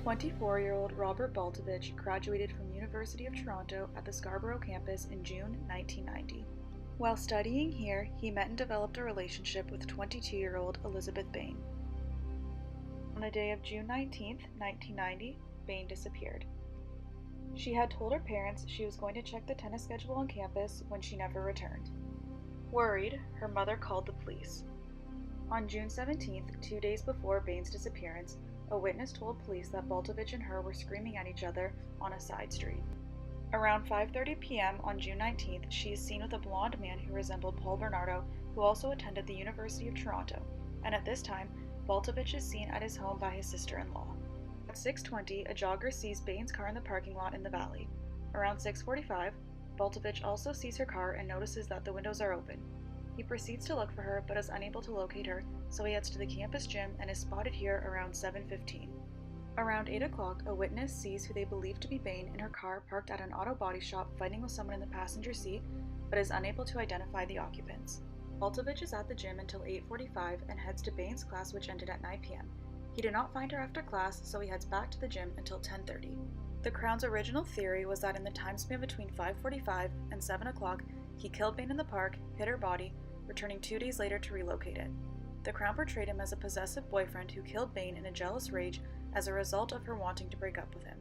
24-year-old Robert Baltovich graduated from University of Toronto at the Scarborough campus in June 1990. While studying here, he met and developed a relationship with 22-year-old Elizabeth Bain. On the day of June 19, 1990, Bain disappeared. She had told her parents she was going to check the tennis schedule on campus when she never returned. Worried, her mother called the police. On June 17th, 2 days before Bain's disappearance, a witness told police that Baltovich and her were screaming at each other on a side street. Around 5:30 p.m. on June 19th, she is seen with a blonde man who resembled Paul Bernardo, who also attended the University of Toronto, and at this time, Baltovich is seen at his home by his sister-in-law. At 6:20, a jogger sees Bain's car in the parking lot in the valley. Around 6:45, Baltovich also sees her car and notices that the windows are open. He proceeds to look for her but is unable to locate her, so he heads to the campus gym and is spotted here around 7:15. Around 8 o'clock, a witness sees who they believe to be Bain in her car parked at an auto body shop fighting with someone in the passenger seat, but is unable to identify the occupants. Baltovich is at the gym until 8:45 and heads to Bain's class, which ended at 9 p.m. He did not find her after class, so he heads back to the gym until 10:30. The Crown's original theory was that in the time span between 5:45 and 7 o'clock, he killed Bain in the park, hid her body, returning 2 days later to relocate it. The Crown portrayed him as a possessive boyfriend who killed Bain in a jealous rage as a result of her wanting to break up with him.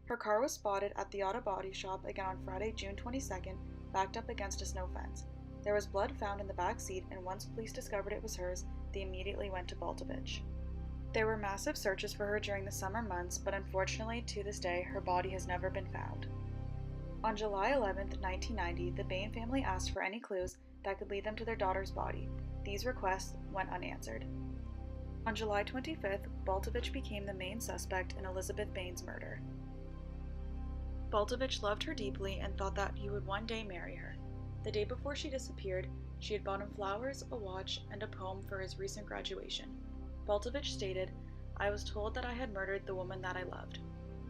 Her car was spotted at the auto body shop again on Friday, June 22nd, backed up against a snow fence. There was blood found in the back seat, and once police discovered it was hers, they immediately went to Baltovich. There were massive searches for her during the summer months, but unfortunately, to this day, her body has never been found. On July 11, 1990, the Bain family asked for any clues that could lead them to their daughter's body. These requests went unanswered. On July 25th, Baltovich became the main suspect in Elizabeth Bain's murder. Baltovich loved her deeply and thought that he would one day marry her. The day before she disappeared, she had bought him flowers, a watch, and a poem for his recent graduation. Baltovich stated, "I was told that I had murdered the woman that I loved."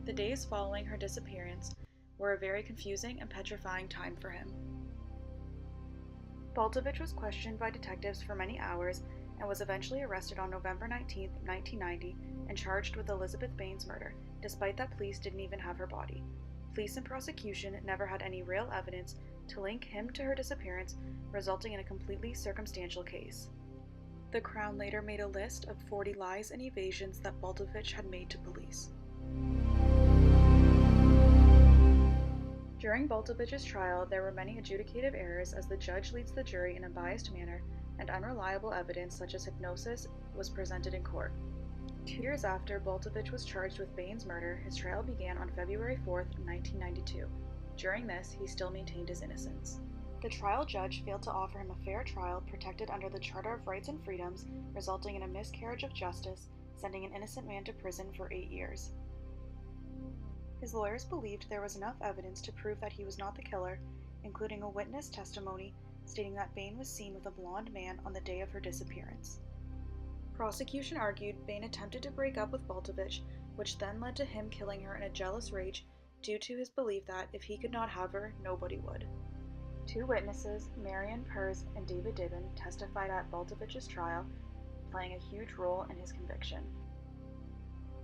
The days following her disappearance were a very confusing and petrifying time for him. Baltovich was questioned by detectives for many hours and was eventually arrested on November 19, 1990, and charged with Elizabeth Bain's murder, despite that police didn't even have her body. Police and prosecution never had any real evidence to link him to her disappearance, resulting in a completely circumstantial case. The Crown later made a list of 40 lies and evasions that Baltovich had made to police. During Baltovich's trial, there were many adjudicative errors as the judge leads the jury in a biased manner, and unreliable evidence such as hypnosis was presented in court. 2 years after Baltovich was charged with Bain's murder, his trial began on February 4, 1992. During this, he still maintained his innocence. The trial judge failed to offer him a fair trial protected under the Charter of Rights and Freedoms, resulting in a miscarriage of justice, sending an innocent man to prison for 8 years. His lawyers believed there was enough evidence to prove that he was not the killer, including a witness testimony stating that Bain was seen with a blonde man on the day of her disappearance. Prosecution argued Bain attempted to break up with Baltovich, which then led to him killing her in a jealous rage due to his belief that if he could not have her, nobody would. 2 witnesses, Marion Pers and David Dibben, testified at Baltovich's trial, playing a huge role in his conviction.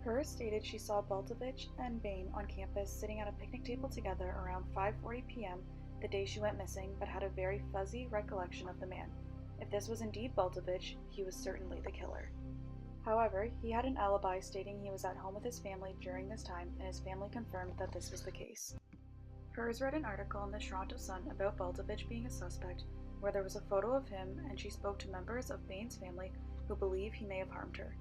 Pers stated she saw Baltovich and Bain on campus sitting at a picnic table together around 5:40 p.m. the day she went missing, but had a very fuzzy recollection of the man. If this was indeed Baltovich, he was certainly the killer. However, he had an alibi stating he was at home with his family during this time, and his family confirmed that this was the case. Pers read an article in the Toronto Sun about Baltovich being a suspect, where there was a photo of him, and she spoke to members of Bain's family who believe he may have harmed her.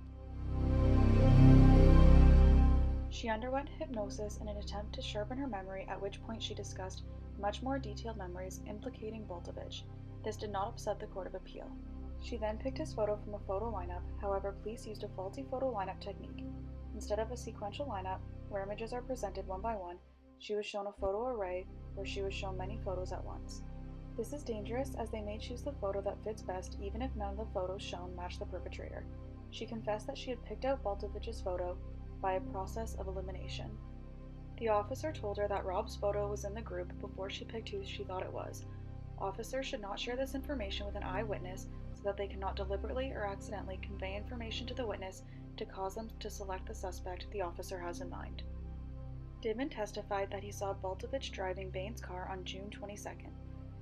She underwent hypnosis in an attempt to sharpen her memory, at which point she discussed much more detailed memories implicating Baltovich. This did not upset the Court of Appeal. She then picked his photo from a photo lineup, however, police used a faulty photo lineup technique. Instead of a sequential lineup, where images are presented one by one, she was shown a photo array, where she was shown many photos at once. This is dangerous as they may choose the photo that fits best even if none of the photos shown match the perpetrator. She confessed that she had picked out Baltovich's photo by a process of elimination. The officer told her that Rob's photo was in the group before she picked who she thought it was. Officers should not share this information with an eyewitness so that they cannot deliberately or accidentally convey information to the witness to cause them to select the suspect the officer has in mind. Dibben testified that he saw Baltovich driving Bain's car on June 22nd.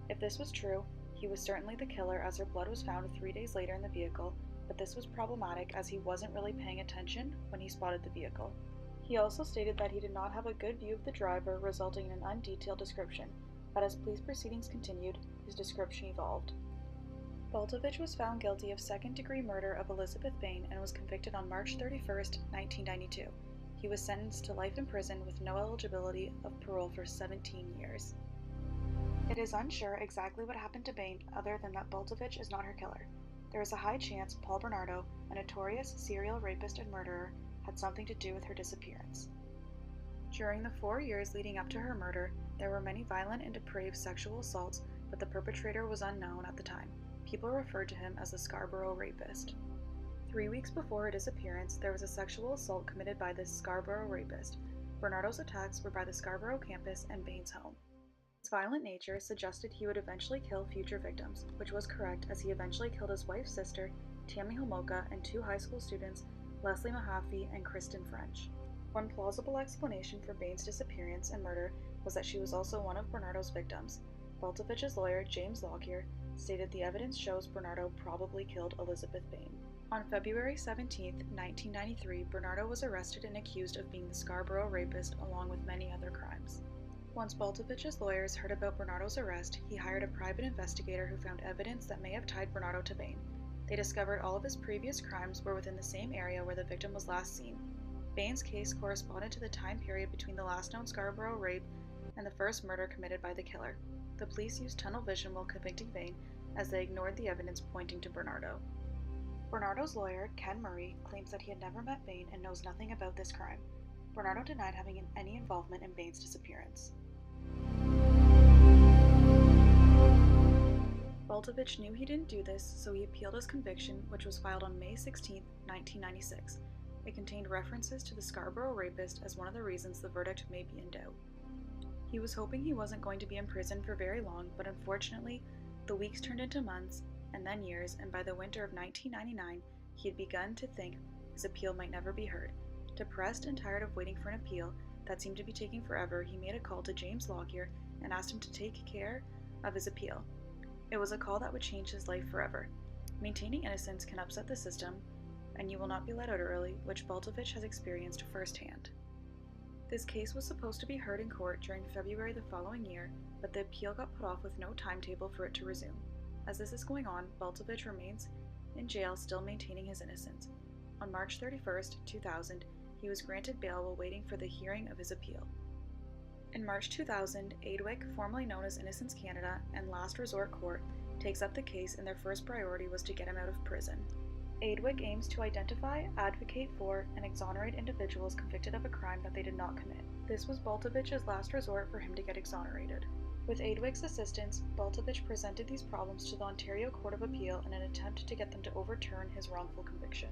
If this was true, he was certainly the killer, as her blood was found 3 days later in the vehicle, but this was problematic as he wasn't really paying attention when he spotted the vehicle. He also stated that he did not have a good view of the driver, resulting in an undetailed description, but as police proceedings continued, his description evolved. Baltovich was found guilty of second-degree murder of Elizabeth Bain and was convicted on March 31, 1992. He was sentenced to life in prison with no eligibility of parole for 17 years. It is unsure exactly what happened to Bain other than that Baltovich is not her killer. There is a high chance Paul Bernardo, a notorious serial rapist and murderer, had something to do with her disappearance. During the 4 years leading up to her murder, there were many violent and depraved sexual assaults, but the perpetrator was unknown at the time. People referred to him as the Scarborough Rapist. 3 weeks before her disappearance, there was a sexual assault committed by this Scarborough Rapist. Bernardo's attacks were by the Scarborough campus and Bain's home. His violent nature suggested he would eventually kill future victims, which was correct, as he eventually killed his wife's sister, Tammy Homolka, and 2 high school students, Leslie Mahaffey and Kristen French. One plausible explanation for Bain's disappearance and murder was that she was also one of Bernardo's victims. Baltovich's lawyer, James Lockyer, stated the evidence shows Bernardo probably killed Elizabeth Bain. On February 17, 1993, Bernardo was arrested and accused of being the Scarborough Rapist along with many other crimes. Once Baltovich's lawyers heard about Bernardo's arrest, he hired a private investigator who found evidence that may have tied Bernardo to Bain. They discovered all of his previous crimes were within the same area where the victim was last seen. Bain's case corresponded to the time period between the last known Scarborough rape and the first murder committed by the killer. The police used tunnel vision while convicting Bain, as they ignored the evidence pointing to Bernardo. Bernardo's lawyer, Ken Murray, claims that he had never met Bain and knows nothing about this crime. Bernardo denied having any involvement in Bain's disappearance. Baltovich knew he didn't do this, so he appealed his conviction, which was filed on May 16, 1996. It contained references to the Scarborough Rapist as one of the reasons the verdict may be in doubt. He was hoping he wasn't going to be in prison for very long, but unfortunately, the weeks turned into months, and then years, and by the winter of 1999, he had begun to think his appeal might never be heard. Depressed and tired of waiting for an appeal that seemed to be taking forever, he made a call to James Lockyer and asked him to take care of his appeal. It was a call that would change his life forever. Maintaining innocence can upset the system, and you will not be let out early, which Baltovich has experienced firsthand. This case was supposed to be heard in court during February the following year, but the appeal got put off with no timetable for it to resume. As this is going on, Baltovich remains in jail, still maintaining his innocence. On March 31, 2000, he was granted bail while waiting for the hearing of his appeal. In March 2000, AIDWIC, formerly known as Innocence Canada, and Last Resort Court takes up the case, and their first priority was to get him out of prison. AIDWIC aims to identify, advocate for, and exonerate individuals convicted of a crime that they did not commit. This was Baltovich's last resort for him to get exonerated. With AIDWIC's assistance, Baltovich presented these problems to the Ontario Court of Appeal in an attempt to get them to overturn his wrongful conviction.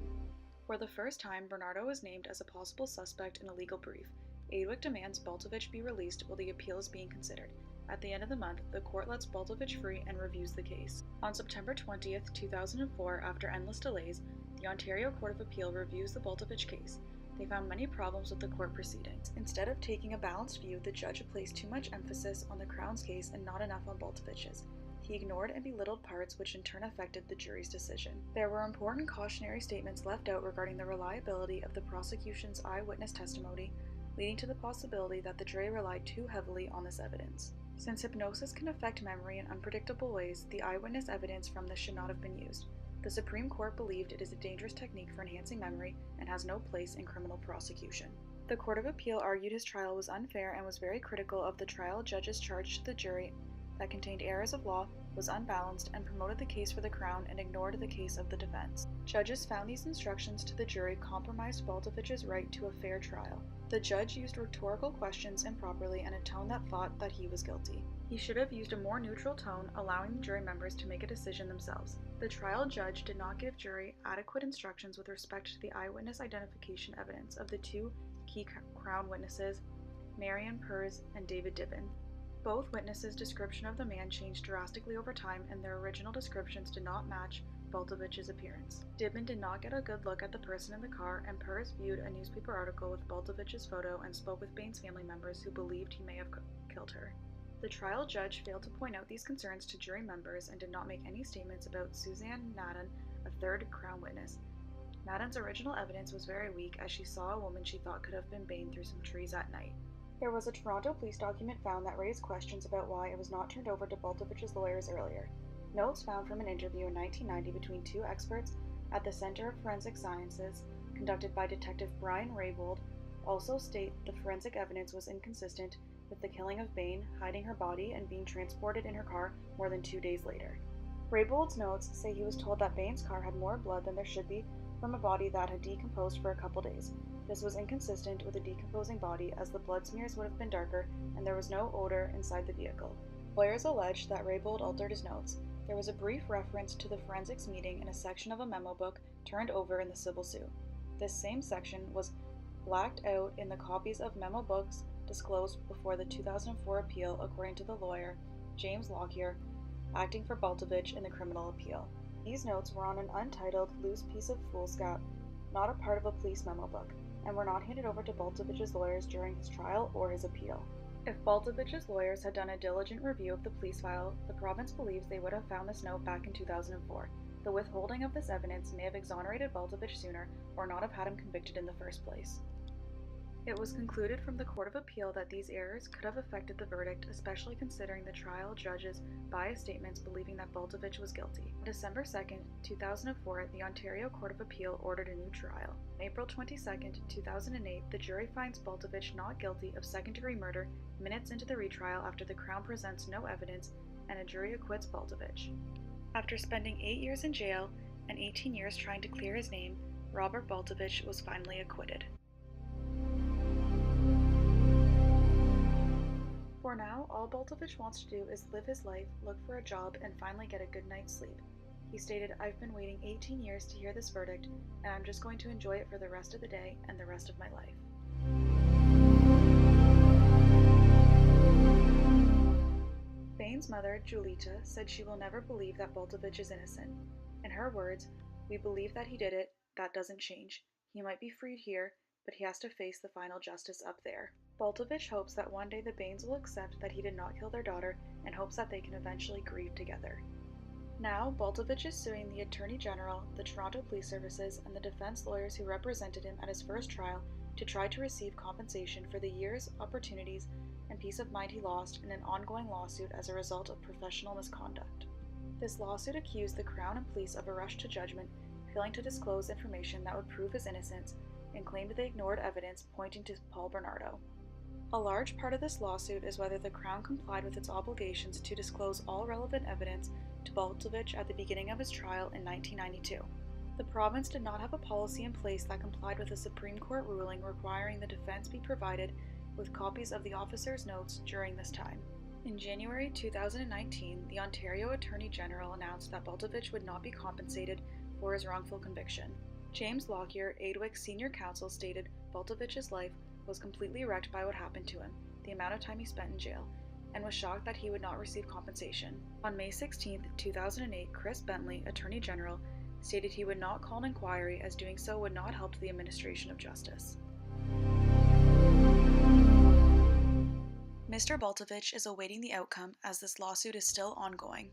For the first time, Bernardo was named as a possible suspect in a legal brief. AIDWIC demands Baltovich be released while the appeal is being considered. At the end of the month, the court lets Baltovich free and reviews the case. On September 20, 2004, after endless delays, the Ontario Court of Appeal reviews the Baltovich case. They found many problems with the court proceedings. Instead of taking a balanced view, the judge placed too much emphasis on the Crown's case and not enough on Baltovich's. He ignored and belittled parts which in turn affected the jury's decision. There were important cautionary statements left out regarding the reliability of the prosecution's eyewitness testimony, leading to the possibility that the jury relied too heavily on this evidence. Since hypnosis can affect memory in unpredictable ways, the eyewitness evidence from this should not have been used. The Supreme Court believed it is a dangerous technique for enhancing memory and has no place in criminal prosecution. The Court of Appeal argued his trial was unfair and was very critical of the trial judge's charge to the jury that contained errors of law, was unbalanced, and promoted the case for the Crown and ignored the case of the defense. Judges found these instructions to the jury compromised Baltovich's right to a fair trial. The judge used rhetorical questions improperly and a tone that thought that he was guilty. He should have used a more neutral tone, allowing the jury members to make a decision themselves. The trial judge did not give jury adequate instructions with respect to the eyewitness identification evidence of the two key Crown witnesses, Marion Purz and David Dibben. Both witnesses' description of the man changed drastically over time, and their original descriptions did not match Baltovich's appearance. Dibman did not get a good look at the person in the car, and Purse viewed a newspaper article with Baltovich's photo and spoke with Bain's family members who believed he may have killed her. The trial judge failed to point out these concerns to jury members and did not make any statements about Suzanne Naden, a third Crown witness. Naden's original evidence was very weak, as she saw a woman she thought could have been Bain through some trees at night. There was a Toronto police document found that raised questions about why it was not turned over to Baltovich's lawyers earlier. Notes found from an interview in 1990 between two experts at the Center of Forensic Sciences, conducted by Detective Brian Raybould, also state the forensic evidence was inconsistent with the killing of Bain, hiding her body, and being transported in her car more than 2 days later. Raybould's notes say he was told that Bain's car had more blood than there should be from a body that had decomposed for a couple days. This was inconsistent with a decomposing body, as the blood smears would have been darker and there was no odor inside the vehicle. Lawyers alleged that Raybould altered his notes. There was a brief reference to the forensics meeting in a section of a memo book turned over in the civil suit. This same section was blacked out in the copies of memo books disclosed before the 2004 appeal, according to the lawyer, James Lockyer, acting for Baltovich in the criminal appeal. These notes were on an untitled, loose piece of foolscap, not a part of a police memo book, and were not handed over to Baltovich's lawyers during his trial or his appeal. If Baltovich's lawyers had done a diligent review of the police file, the province believes they would have found this note back in 2004. The withholding of this evidence may have exonerated Baltovich sooner or not have had him convicted in the first place. It was concluded from the Court of Appeal that these errors could have affected the verdict, especially considering the trial judge's biased statements believing that Baltovich was guilty. On December 2, 2004, the Ontario Court of Appeal ordered a new trial. On April 22, 2008, the jury finds Baltovich not guilty of second-degree murder minutes into the retrial after the Crown presents no evidence, and a jury acquits Baltovich. After spending 8 years in jail and 18 years trying to clear his name, Robert Baltovich was finally acquitted. For now, all Baltovich wants to do is live his life, look for a job, and finally get a good night's sleep. He stated, "I've been waiting 18 years to hear this verdict, and I'm just going to enjoy it for the rest of the day and the rest of my life." Bain's mother, Julita, said she will never believe that Baltovich is innocent. In her words, "We believe that he did it. That doesn't change. He might be freed here, but he has to face the final justice up there." Baltovich hopes that one day the Bains will accept that he did not kill their daughter and hopes that they can eventually grieve together. Now, Baltovich is suing the Attorney General, the Toronto Police Services, and the defense lawyers who represented him at his first trial to try to receive compensation for the years, opportunities, and peace of mind he lost in an ongoing lawsuit as a result of professional misconduct. This lawsuit accused the Crown and police of a rush to judgment, failing to disclose information that would prove his innocence, and claimed they ignored evidence pointing to Paul Bernardo. A large part of this lawsuit is whether the Crown complied with its obligations to disclose all relevant evidence to Baltovich at the beginning of his trial in 1992. The province did not have a policy in place that complied with a Supreme Court ruling requiring the defense be provided with copies of the officer's notes during this time. In January 2019, the Ontario Attorney General announced that Baltovich would not be compensated for his wrongful conviction. James Lockyer, Aidwick's senior counsel, stated Baltovich's life was completely wrecked by what happened to him, the amount of time he spent in jail, and was shocked that he would not receive compensation. On May 16, 2008, Chris Bentley, Attorney General, stated he would not call an inquiry as doing so would not help the administration of justice. Mr. Baltovich is awaiting the outcome as this lawsuit is still ongoing.